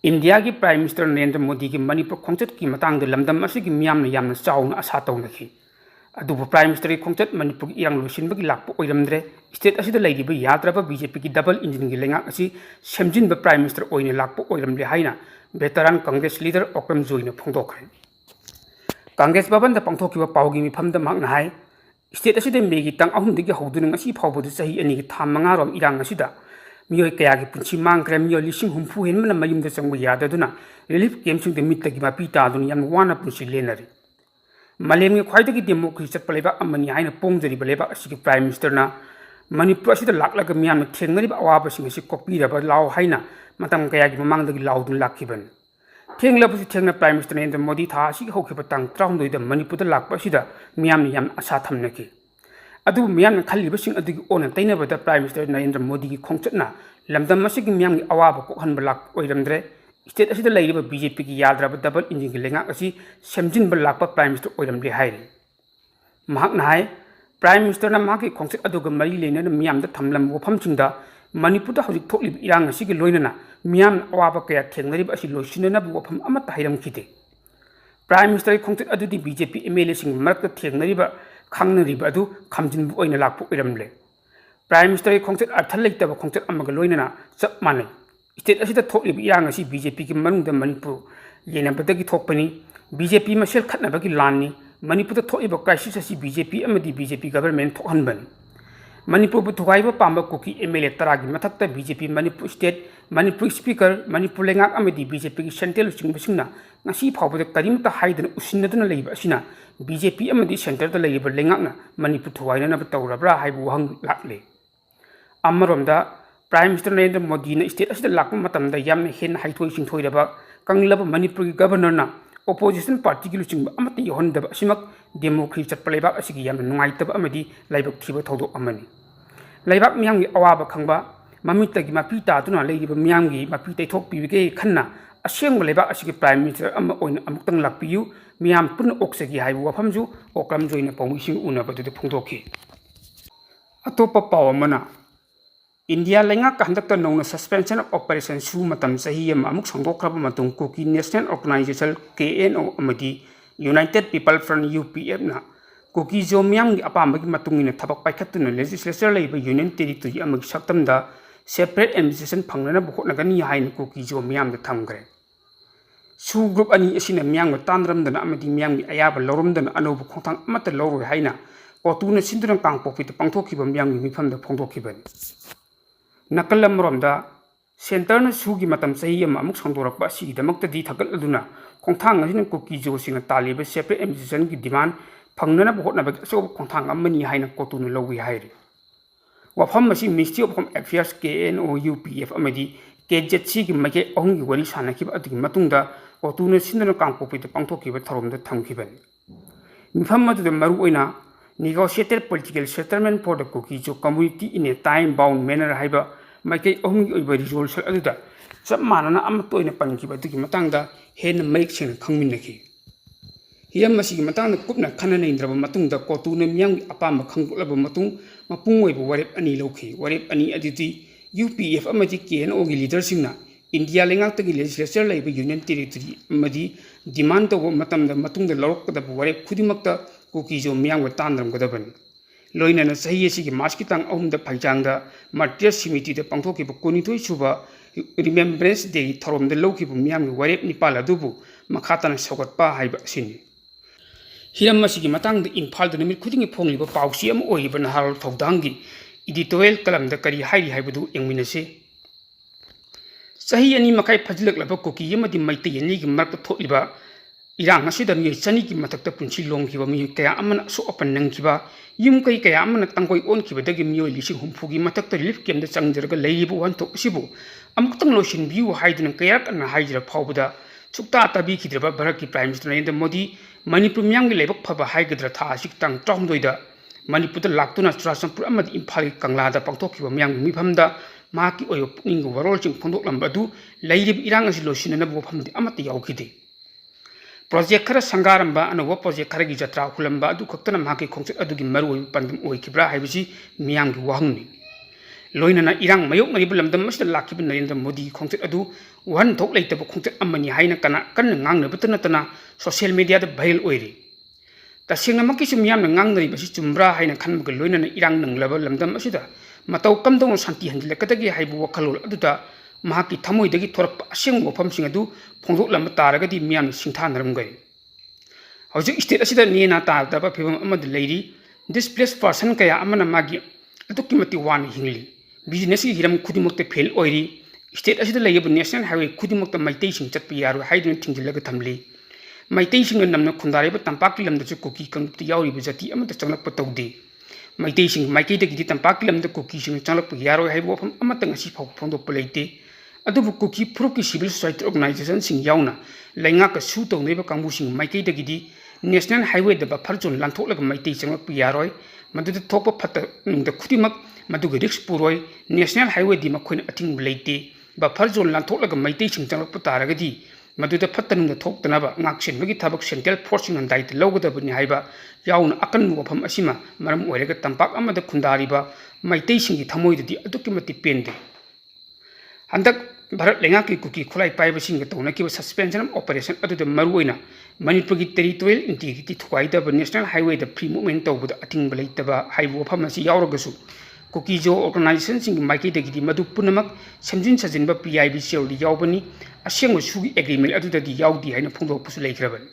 India की prime minister Narendra Modi की मणिपुर खोंचत की मतंग लमदम असिगी मियामना यामना चाउना आशा तौनखी अदुबु प्राइम मिनिस्टर की खोंचत मणिपुर की इरांग लोसिनबगी लाक्प ओइरमद्रे स्टेट असिदा लैरिबा याद्रबा बीजेपी की डबल इंजिन की लेंगाक असि सेमजिनबा प्राइम मिनिस्टर ओइने लाक्प ओइरमले हाइना वेटरन कांग्रेस लीडर ओक्रम जोइने फोंदोखरे कांग्रेस भवन दा पांथोखिबा पाउगी मिफमदा मांगना हाइ स्टेट असिदा मेगी तंग अहुमदगी हौदुना ngasi फावबदु सही अनि की थाम मंगा रोम इरांग असिदा मियोय कया की पुंची मांगख्रे मियोय लिसिंग हुमफु हेनमना मयुमदा चंगबा याददुना रिलीफ कैंपसिंग दे मित्तगी मापी तादुन याम वाना पुंची लेनरी मलेम की ख्वाइदगी डेमोक्रेसी चटपा लेबा अमनि हाइना पोंगजरिबा लेबा असिगी प्राइम मिनिस्टर ना मणिपुर असिदा लाक्लगा मियाम थेंगरिबा अवाबसिंग असि कोकपीरबा लाव हाइना मतम कयागी ममांगदगी लाउदुन लाखिबन थेंगलबसि थेंगना प्राइम मिनिस्टर नरेंद्र मोदी था असिगी हौखिबा तंग 39 दा मणिपुर लाक्पा असिदा मियाम याम आशा थमनकी अदु मियाम खल्लिबसिंग अदुगी ओना तैनबदा प्राइम मिनिस्टर नरेंद्र मोदी की खोंचतना लमदम असिगी मियाम की अवाबा कोहनबा लाक ओइरमद्रे स्टेट असिदा लैरिबा बीजेपी की याद्रबा डबल इंजिन की लेंगाक असि सेमजिनबा लाक्पा प्राइम मिनिस्टर ओइरमले हाइरि महाकना हाइ प्राइम मिनिस्टर ना माकी खोंचत अदुगा मरी लेनना मियामदा थमलम वफमसिंगदा मणिपुरदा हौजिक थोकलिबा इरांग असिगी लोइनना मियाम अवाबा कया थेंगरिबा असि लोइसिननाबु वफम अमता हाइरमखिदे प्राइम मिनिस्टर की खोंचत अदुदी बीजेपी एमएलए सिंग मरकता थेंगरिबा खांगनरिबा अदु खमजिनबु ओइना लाक्पा ओइरमले प्राइम मिनिस्टर की खोंचत अर्थ लेतबा खोंचत अमगा लोइनना चप मानै स्टेट असिदा थोकलिबा इरांग असि बीजेपी की मनुंगदा मणिपुर येनबदगी थोकपनी बीजेपी मसेल खतनबगी लाननी मणिपुर थोइबा क्राइसिस असि बीजेपी गवर्नमेंट थोहनबनी मणिपुर थुगाइबा पांबा कुकी एमएलए तरागी मथक्ता BJP Manipur state Manipur speaker Manipur लेंगाक बीजेपी की सेंट्रल चिंगबसिंगना ngasi फावबदा करीमता हाइदना उसिनदना लैबा असिना बीजेपी सेंटर लैरिबा लेंगाकना मणिपुर थुगाइनबा तौरब्रा हाइबु वहंग लाक्ले अमरोमदा प्राइम मिनिस्टर नरेंद्र मोदी ने स्टेट असिदा लाक्पा मतमदा यामना हेन हाइथोइ सिंथोइरबा कंगलबा मणिपुर की गवर्नरना ओपोजिशन पार्टी की लुचिंग अमती योहनदबा असिमक डेमोक्रेसी चटपा लेबाक असिगी यामना नुंगाइतबा अमदी लाइबक थिबा थौदोक अमनी लाइबाक मियामगी अवाबा खंबा ममितगी मापी तादुना लैरिबा मियामगी मापी तैथोक पिबिगे खन्ना असेंग लेबाक असिगी प्राइम मिनिस्टर अमा ओइना अमुक्तंग लाक्पियु मियाम पुन ओक्सगी हाइबु वफमजु ओक्रम जोइना पौमिसिंग उनबदुदे फोंदोखि अतोपा पाव अमना इंडिया लेंगाक हंदक्ता नौना सस्पेंशन ऑफ ऑपरेशन सु मतम सही अमा अमुक संगोख्रबा मतुंग कुकी नेशनल ऑर्गेनाइजेशन KNO अमदी यूनाइटेड पीपल फ्रंट UPF ना कुकी जो मियामगी अपामबगी मतुंगिना थबक पाइखतुना लेजिस्लेचर लैबा यूनियन टेरिटोरी अमगी सक्तमदा सेपरेट एडमिनिस्ट्रेशन फंगनबा होटनगनी हाइना कुकी जो मियामदा थमग्रे सु ग्रुप अनि असिना मियामगा तांद्रमदना अमदी मियामगी अयाबा लौरमदना अनौबा खोंथांग अमता लौरोय हाइना कोतुना सिंदुना कांगपोकपिता पांथोखिबा मियामगी मिफमदा फोंदोखिबनी नकल अमरोमदा सेंटरना सुगी मतम सही अमा अमुक संदोरकपा असिगिदमक्तदी थगलदुना खोंथांग असिना कुकी जोसिंग तालिबा सेपरेट एडमिनिस्ट्रेशन की डिमांड फंगनबा होटनबा अचौबा खोंथांग अमनी हाइना कोतुना लौवी हाइरि वफम असी ministry of home affairs KNO UPF अमदी KZC की मके अहुंगी worry सानखिबा अदुगी मतुंगदा कोतुना सिंदुना कांगपोकपिता पांथोखिबा थरोमदा थमखिबनी मिफम अदुदा Maru ओइना negotiated political settlement for the Kuki जो community in a time bound manner हाइबा मके अहुंगी ओइबा रिजोल्यूशन अदुदा सब मानना अमतोइना पंखिबा दुगी मतंगदा हेन मयक सिंग खंगमिनखि हियम मसिगी मतंगदा कुपना खननैन्द्रबा मतुंगदा कोतुना मियामगी अपाम खंगलबा मतुंग मपुंग ओइबा वरेप अनि लौखि वरेप अनि अदिति UPF अमदी KNO की लीडर सिंगना इंडिया लेंगाक्तगी लेजिस्लेचर लैबा यूनियन टेरिटोरी अमदी डिमांड तौबा मतमदा मतुंगदा लौरकदबा वरेप खुदिमक्ता कुकी जो मियाम तांद्रमगदबनी लोइनना सही असिगी मार्च की तांग अहुमदा फाइचांगदा मार्टियर्स समिति दे पांथोखिबा 22 सुबा रिमेम्बरेंस डे की थरोमदा लौखिबा मियामगी वरेप निपाल अदुबु मखाताना सौगतपा हाइबा सिनि हिरम असिगी मतंगदा इम्फालदा निमित खुदिंगी फोंलिबा पाउसी अम ओइबा नहाल थौदांगी एडिटोरियल कलमदा करी हाइरि हाइबदु यंगमिनसे सही अनि मखाइ फजिलकलबा कुकी यमदि मैतै यनिगी मरक थोलिबा इरांग असिदा मिय चनी की मथक्ता पुंसी लोंखिबा मिय कया अमना सो अपन नंखिबा युम कई कया अमना तंगोइ ओनखिबदगी मिय लिसिंग हुमफुगी मथक्ता रिलीफ कैम्पदा चंगजरगा लैरिबु वंथो असिबु अमुक्तंग लोसिन बिउ हाइदना कया कना हाइजरा फावबदा सुक्ता ताबिखिद्रबा भारत की प्राइम मिनिस्टर नरेंद्र मोदी मणिपुर मियामगी लेबक फबा हाइगद्रा था असिक तंग 39 मणिपुरदा लाक्तुना चुराचंपुर अमदी इम्फाल कंगलादा पांथोखिबा मियामगी मिफमदा माकी ओयो पुनिंग वरोलचिंग फोंदोकलंबा अदु लैरिब इरांग असि लोसिननबा वफमदि अमता यावखिदे प्रोजेक्ट खरा संगारंबा अनोवा प्रोजेक्ट खरा की जत्रा हुलंबा अदु खक्तना माके खोंचत अदुगी मरुओइ पंदम ओइखिब्रा हाइबसि मियामगी वहंगनि लोइनना इरांग मायोक्नरिब लमदम मसिदा लाखिब नरेंद्र मोदी खोंचत अदु वहन थोक लेतब खोंचत अमनि हाइना कना कन्न ngangnabत नतना सोशल मीडिया द भाइरल ओइरि तसिंगमकि मियामना ngangnरिबसि चुम्ब्रा हाइना खनबग लोइनना इरांग नंगलब लमदम असिदा मतौ कमदों शांति हंजिलकदगी हाइबु वखलोल अदुदा महाकी थमोइदगी थोरप असेंग वफमसिंग अदु फोंदोकलम तारगदी मियाम सिंथानरमगै हौजिक स्टेट असिदा नेना तादब फिबम अमद लैरि डिस्प्लेस पर्सन कया अमना मागी अदुक्कि मति वान हिंगली बिजनेस की हिरम खुदिमक्ते फेल ओइरि स्टेट असिदा लैब नेशनल हाईवे खुदिमक्ते माइतै सिंग चतप यारो हाइदुन थिंजिलग थमली माइतै सिंग नमना खुंदारेब तंपाकी लमदसु कुकी कंगति यावरिब जाति अमत चंगलप तौदे माइतै सिंग माइकैदगी तंपाकी लमद कुकी सिंग चंगलप यारो हाइबो वफम अमत ngasi फाव फोंदोप लेते अदुबु कुकी प्रूफ की सिविल सोसाइटी ऑर्गेनाइजेशन सिंग यावना लैंगा का सु तौनेब कांगबु सिंग माइकैदगी नेशनल हाईवे द बफर जोन लांथोलग माइतै चंगलप यारोय मदुद थोप फत नुंग खुदिमक मदुग रिक्स पुरोय नेशनल हाईवे दी मखोइन अथिंग लेते बफर जोन लांथोलग माइतै सिंग चंगलप तारगदी मदुद फत्तनुंग थोक्तनबा ngaksinbagi thabak central force sing andai te logadabni haiba yauna akan wafam asima maram oiraga tampak amada khundariba maitei singi thamoidadi adukimati pende handak bharat lenga ki kuki khulai paiba singa tawna ki suspension operation aduda maruina manipur gi territorial integrity thuaida national highway the free movement tawbada ating balaitaba haibu wafam asi yauragasu Kuki Zo organisation सिंग माइकई दगी मदु पुनमक समजिन सजिनबा PIB सेलदी यावबनी असेंग सुगी एग्रीमेंट अदुददी यावदी हाइना फोंदोकपसु लेखरबन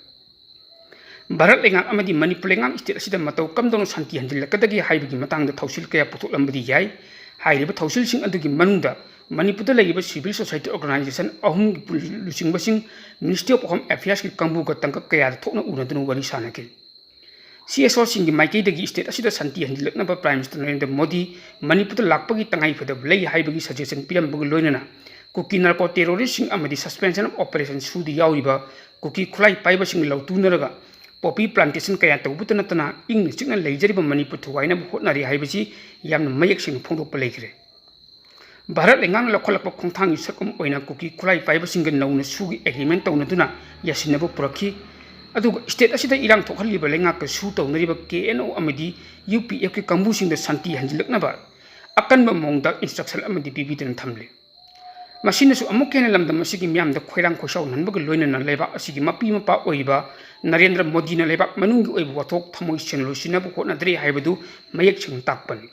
भारत लेंगाक अमदी मणिपुर लेंगाक स्टेट असिदा मतौ कमदोनो शांति हंजिलकदगी हाइबगी मतंगदा थौसिल कया पुथोलंबदी याय हाइरिबा थौसिल सिंग अदुगी मनुंगदा मणिपुरदा लेगिबा सिविल सोसाइटी ऑर्गेनाइजेशन अहुम लुसिंगबसिंग मिनिस्ट्री ऑफ होम अफेयर्स की कंबुगा तंक कया थोकना उनदनु वरी सानके CSO सिंगी माइकैदगी स्टेट असिदा शांति हंजिलकनबा प्राइम मिनिस्टर नरेंद्र मोदी मणिपुर लाक्पगी तंगाई फदब लई हाइबगी सजेशन पिरमबग लोइनना कुकी नार्को टेररिस्ट सिंग अमदी सस्पेंशन ऑफ ऑपरेशन सुदी यावरिबा कुकी खुलाई पाइबसिंग लौतुनरगा पॉपी प्लांटेशन कया तौबुत नतना इंग चिकन लेजरिबा मणिपुर थुवाइना होटनारी हाइबसी यामना मयक सिंग फोंदोप लेखरे भारत लेंगांग लखलप खोंथांगी सकम ओइना कुकी खुलाई पाइबसिंग नौना सुगी एग्रीमेंट तौनदुना यासिनबो पुरखी अदुग स्टेट असिदा इरांग थोखलिबा लेंगाक सु तौनरिबा KNO अमदी UPF के कंबुसिंग शांति हंजिलकनबा अकनबा मोंगदा इंस्ट्रक्शन अमदी पिबिदन थमले मसिनसु अमुक केन लमदम असिगी म्यामदा खोइरांग खोसाउ ननबग लोइनना लेबा असिगी मपी मपा ओइबा नरेंद्र मोदी न लेबा मनुंगी ओइबा वथोक थमोइ सेनलुसिनबु होनद्रे हाइबदु मयक सिंग ताकपनि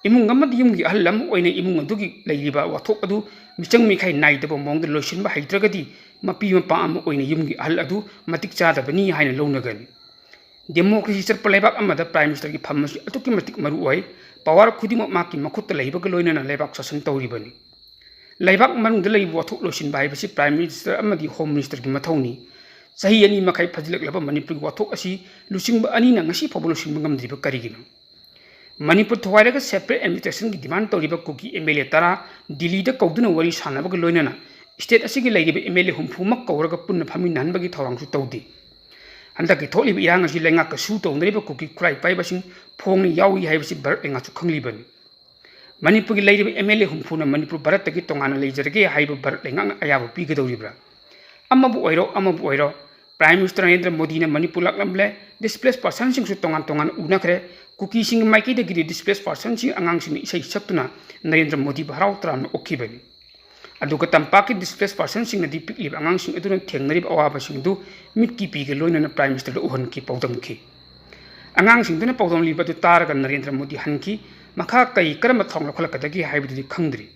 इमुंग अमदी युमगी अहलम ओइना इमुंग अदुगी लैलिबा वथोक अदु मिचंग मिखाइ नाइदबा मोंगदा लोइसिनबा हैद्रगदी मपी मपा अम ओइना युमगी अहल अदु मतिक चादबनी हाइना लौनगनि डेमोक्रेसी चरप लेबाक अमदा प्राइम मिनिस्टर की फमसी अतुकी मतिक मरु ओइ पावर खुदिमक माकी मखुत लैबग लोइनना लेबाक शासन तौरिबनि लेबाक मनुंग लैब वथोक लोइसिनबा हाइबसी प्राइम मिनिस्टर अमदी होम मिनिस्टर की मथौनी सही अनि मखाइ फजिलकलबा मणिपुर वथोक असी लुसिंग अनीना ngasi फबो लुसिंग ngamdriba karigino मणिपुर थवाइरग सेपरेट एडमिनिस्ट्रेशन की डिमांड तौरिबा कुकी MLA तरा दिल्ली द कौदुना वरी सानबग लोइनना स्टेट असिगी लैगिबा MLA हुमफुमक कौरग पुन्न फमिनहनबगी थौरांगसु तौदे हंदकी थोलिबा इरांग असि लेंगा कसु तौनरिबा कुकी खुराइ पाइबसिंग फोंगनि यावी हाइबसि भारत लेंगासु खंगलिबनि मणिपुर की लैरिबा MLA हुमफुना मणिपुर भारत तगी तोंगाना लैजरगे हाइबा भारत लेंगा अयाबा पिगदौरिब्रा अमबु ओइरो प्राइम मिनिस्टर नरेंद्र मोदी ने मणिपुर लाकलमले डिस्प्लेस पर्सन सिंगसु तोंगान तोंगान उनखरे कुकी सिंग माइकैदगी डिस्प्लेस पर्सन सिंग अंगांग सिंग इसै सक्तुना नरेंद्र मोदी हराव तराम ओखिबनि अदुग तंपाकी डिस्प्लेस पर्सन सिंग नदी पिकलिब अंगांग सिंग अदुना थेंगनरिब अवाबा सिंगदु मिटकी पीगे लोइनना प्राइम मिनिस्टर उहन की पौदमखी अंगांग सिंगदुना पौदमलिबदु तारगा नरेंद्र मोदी हनकी मखा कई करम थौंग लखलकदगी हाइबदि खंगद्रि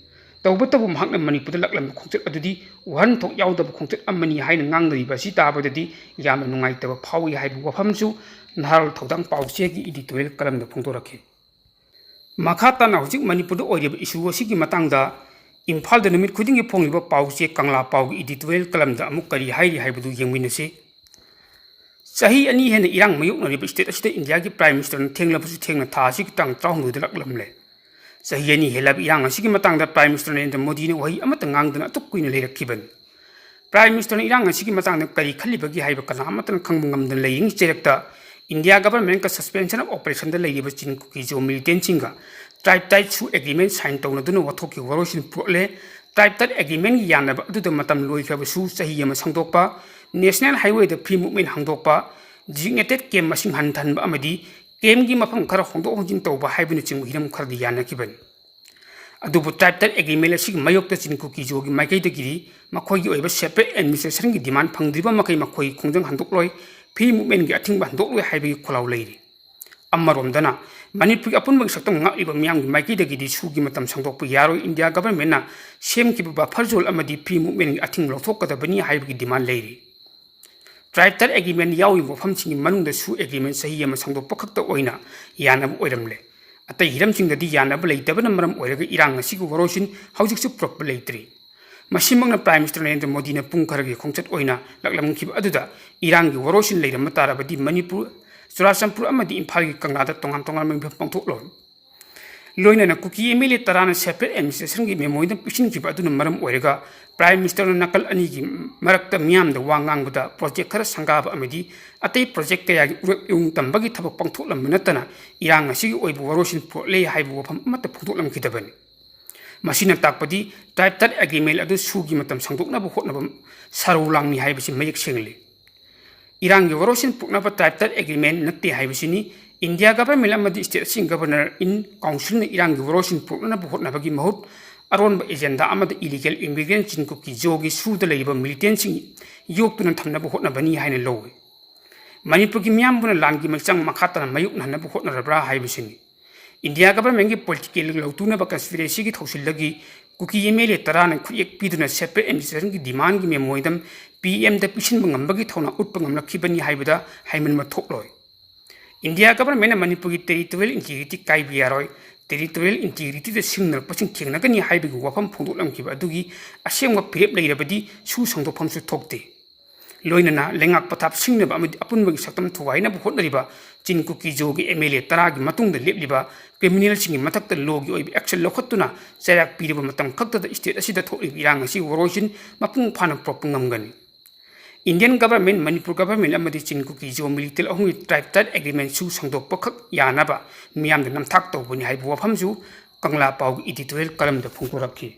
तौबतबु महकना मणिपुर लकलम खोंचत अदुदि वहन थोक यावदब खोंचत अमनी हाइन ngangribा सि ताबददि यामना नुंगाइतब फावि हाइबु वफमसु नारल थौदांग पाउचेगी एडिटोरियल कलमद फोंदोरखे मखा ताना हुजिक मणिपुर ओइरिबा इशु असिगी मतंगदा इम्फाल द नुमित खुदिंगी फोंगिबा पाउचे कंगला पाउगी एडिटोरियल कलमद अमुक करी हाइरि हाइबदु यंगमिनसे सही अनि हेन इरांग मयुकनरिबा स्टेट असिदा इंडिया की प्राइम मिनिस्टर थेंगलबसु थेंगना थासि तंग त्राउनुद लकलमले सही अनि हेलब इरांग असिगी मतंगदा प्राइम मिनिस्टर नरेंद्र मोदी ने वही अमत nganगदना अतुक कुइना लेरखिबन प्राइम मिनिस्टर इरांग असिगी मतंगदा करी खलिबगी हाइबा कनामतन खंगबंगमदन लेयिंग चेरक्ता इंडिया गवर्नमेंट का सस्पेंशन ऑफ ऑपरेशन द लेगिबा चिन कुकी जो मिलिटेंट सिंगा ट्राइब टाइट सु एग्रीमेंट साइन तौनदुना वथोकी वरोसिन पुरले ट्राइब टाइट एग्रीमेंट यानबा अदुदा मतम लोइखबसु सही यमा संदोकपा नेशनल हाईवे द फ्री मूवमेंट हांगदोकपा डिजिग्नेटेड कैम मसिंग हनथनबा अमदी कैम की मफम खर होंदो होजिन तौबा हाइबनि चिंग हिरम खरदि यानकिबन ꯑꯗꯨꯕꯨ ꯇ꯭ꯔꯥꯏꯕꯇ ꯑꯦꯒ꯭ꯔꯤꯃꯦꯟ ꯑꯁꯤꯒꯤ ꯃꯥꯌꯣꯛꯇ ꯆꯤꯟꯀꯨꯀꯤꯖꯣꯒꯤ ꯃꯥꯏꯀꯩꯗꯒꯤꯗꯤ ꯃꯈꯣꯏꯒꯤ ꯑꯣꯏꯕ ꯁꯦꯄꯔꯦꯠ ꯑꯦꯗꯃꯤꯅꯤꯁꯇ꯭ꯔꯦꯁꯟꯒꯤ ꯗꯤꯃꯥꯟ ꯐꯪꯗ꯭ꯔꯤꯕ ꯃꯈꯩ ꯃꯈꯣꯏꯒꯤ ꯈꯣꯡꯖꯪ ꯍꯟꯗꯣꯛꯂꯣꯏ ꯐ꯭ꯔꯤ ꯃꯨꯚꯃꯦꯟꯒꯤ ꯑꯊꯤꯡꯕ ꯍꯟꯗꯣꯛꯂꯣꯏ ꯍꯥꯏꯕꯒꯤ ꯈꯣꯜꯂꯥꯎ ꯂꯩꯔꯤ ꯑꯃꯔꯣꯝꯗꯅ ꯃꯅꯤꯄꯨꯔꯒꯤ ꯑꯄꯨꯟꯕꯒꯤ ꯁꯛꯇꯝ ꯉꯥꯛꯂꯤꯕ ꯃꯤꯌꯥꯝꯒꯤ ꯃꯥꯏꯀꯩꯗꯒꯤꯗꯤ ꯁꯨꯒꯤ ꯃꯇꯝ ꯁꯥꯡꯗꯣꯛꯄ ꯌꯥꯔꯣꯏ ꯏꯟꯗꯤꯌꯥ ꯒꯚꯔꯟꯃꯦꯟꯠꯅ ꯁꯦꯝꯈꯤꯕ ꯕꯐꯔ ꯖꯣꯟ ꯑꯃꯗꯤ ꯐ꯭री ꯃꯨꯚꯃꯦꯟꯒꯤ ꯑꯊꯤꯡꯕ ꯂꯧꯊꯣꯛꯀꯗꯕꯅꯤ ꯍꯥꯏꯕꯒꯤ ꯗꯤꯃꯥꯟ ꯂꯩꯔꯤ ट्राइबꯇ एग्रीमेंट याउरिब वफमसिंगि मनुंगदा सु एग्रीमेंट सही अमा सांदोकप खक्ता ओइना यानब ओइरमले अतै हिरमसिंगदि यानब लेइतबना मरम ओइरगा इरांग असिगु वरोसिन हौजिकसु प्रप लेइत्रि मसिमंगना प्राइम मिनिस्टर नरेंद्र मोदी ना पुंग खरगी खोंचत ओइना लक्लमखिब अदुदा इरांगि वरोसिन लेइरम ताराबदि मणिपुर चुराचंपुर अमदि इम्फालगी कंगनादा तोंगाम तोंगाम मंगफ पंगथोकलो लोइना कुकी एमएलए तराना सेपरेट एडमिनिस्ट्रेशन की मेमोइद पिसिनखिब अदुना मरम ओइरगा प्राइम मिनिस्टर नकल अनी की मरक्त मियामद वांगांगबदा प्रोजेक्ट खर संगाब अमदि अतै प्रोजेक्ट कयागी उरयुंग तंबगी थबक पंगथोकलम नतना इरांग असिगि ओइबु वरोसिन पोले हाइबु वफम अमत फुंदोकलमखिदबनि मसिना ताकपदि ट्राइबत एग्रीमेंट अदु सुगी मतम संदोकनब होतनब सरुलांगनि हाइबसि मयक सेंगले इरांग वरोसिन पुकनब ट्राइबत agreement नत्ते हाइबसिनि India government अमदि state Singh governor in council इरांग वरोसिन पुकनब होतनबगी महूत अरोनब agenda अमद illegal immigrant चिनकुकी Jogi Sood lab militant Singh योक्तुन थमनब होतनबनि हाइने Lowe Manipur की मियामबुन लांगी मचंग मखातना मयुकनहनब होतनरब्रा हाइबसिनि इंडिया गवर्नमेंट की पॉलिटिकल लौतुनब कंस्पिरेसी की थौसिलगी कुकी एमएलए तरान खुयेक पीदुना सेपरेट एडमिनिस्ट्रेशन की डिमांड की मेमोइदम पीएम द पिसिनब ngambagi thona utpa ngamlakibani haibada haimanma thokloi India government Manipur की territorial integrity काइबियारोय टेरिटोरियल इंटीग्रिटी द सिग्नल पसिंग थेंगनगनि हाइबगि वफम फोंदोकलमखिबा अदुगी असेंग फिरेप लेरबदि सु संदोफमसु थोकते लोइनना लेंगाक पथाप सिंगनब अमदि अपुनबगि सक्तम थुवाइना होतनरिबा चिनकुकी जोगी एमएलए तरागी मतुंगद लेपलिबा क्रिमिनल सिंगि मथक्ता लोगी ओइब एक्शन लौखत्तुना चैराक पीरिबा मतम खक्तदा स्टेट असिदा थोकलिबा इरांग असि वरोसिन मपुंग फाना prop ngamgani Indian government Manipur government अमदि चिनकुकी जो मिलिटल अहुंगी ट्राइबत एग्रीमेंट सु संदोकप खक यानाबा मियामद नमथाक तौबनि हाइबु वफमसु कंगला पाउगी एडिटोरियल कलमद फोंदोरखि